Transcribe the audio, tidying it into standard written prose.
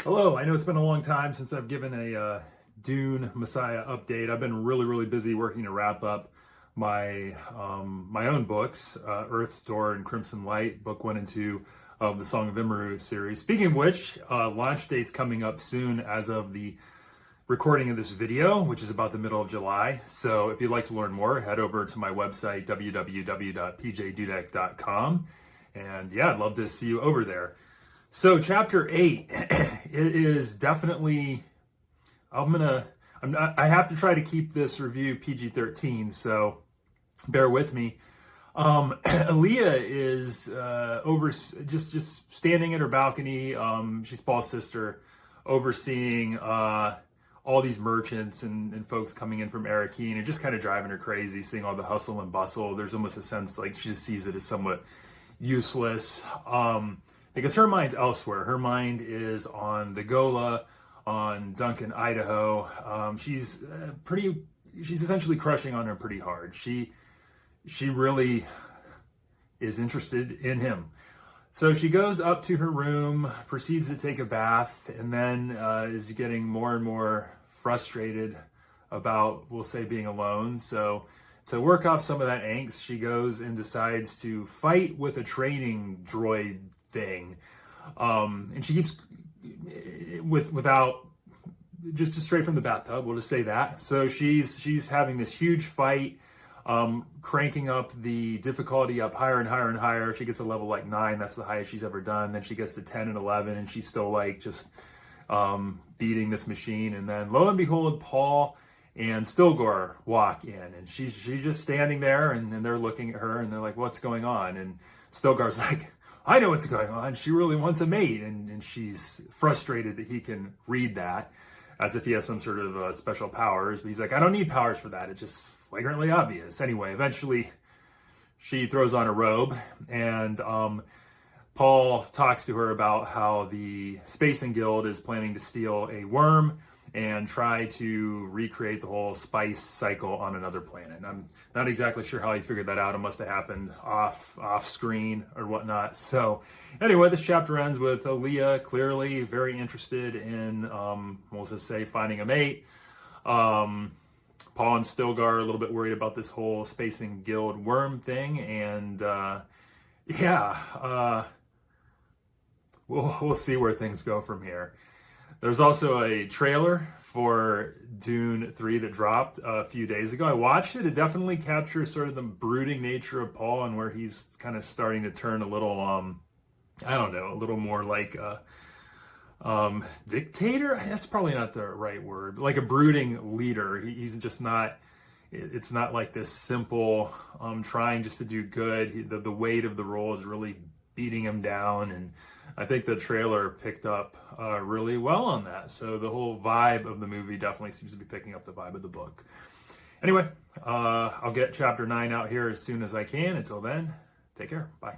Hello, I know it's been a long time since I've given a Dune Messiah update. I've been really busy working to wrap up my own books, Earth's Door and Crimson Light, book 1 and 2 of the Song of Imru series. Speaking of which, launch date's coming up soon as of the recording of this video, which is about the middle of July. So if you'd like to learn more, head over to my website, www.pjdudek.com. And yeah, I'd love to see you over there. So chapter 8, it is definitely, I have to try to keep this review PG-13, so bear with me. Alia is just standing at her balcony. She's Paul's sister, overseeing all these merchants and folks coming in from Arakeen, and just kind of driving her crazy, seeing all the hustle and bustle. There's almost a sense like she just sees it as somewhat useless. Because her mind's elsewhere. Her mind is on the Gola, on Duncan, Idaho. She's essentially crushing on him pretty hard. She really is interested in him. So she goes up to her room, proceeds to take a bath, and then is getting more and more frustrated about, we'll say, being alone. So to work off some of that angst, she goes and decides to fight with a training droid thing, and she keeps without just straight from the bathtub, we'll just say that. So she's having this huge fight, cranking up the difficulty up higher and higher and higher. She gets a level like 9, that's the highest she's ever done. Then she gets to 10 and 11, and she's still like just beating this machine. And then lo and behold, Paul and Stilgar walk in, and she's just standing there, and they're looking at her, and they're like, "What's going on?" And Stilgar's like, "I know what's going on. She really wants a mate," and she's frustrated that he can read that, as if he has some sort of special powers. But he's like, "I don't need powers for that. It's just flagrantly obvious." Anyway, eventually, she throws on a robe, and Paul talks to her about how the Spacing Guild is planning to steal a worm and try to recreate the whole spice cycle on another planet. And I'm not exactly sure how he figured that out. It must have happened off screen or whatnot. So anyway, this chapter ends with Alia clearly very interested in, we'll just say, finding a mate. Paul and Stilgar are a little bit worried about this whole Spacing Guild worm thing. And we'll see where things go from here. There's also a trailer for Dune 3 that dropped a few days ago. I watched it. It definitely captures sort of the brooding nature of Paul and where he's kind of starting to turn a little, I don't know, a little more like a dictator? That's probably not the right word. Like a brooding leader. He's just not, it's not like this simple trying just to do good. The weight of the role is really beating him down, and I think the trailer picked up really well on that. So the whole vibe of the movie definitely seems to be picking up the vibe of the book. Anyway, I'll get chapter 9 out here as soon as I can. Until then, take care. Bye.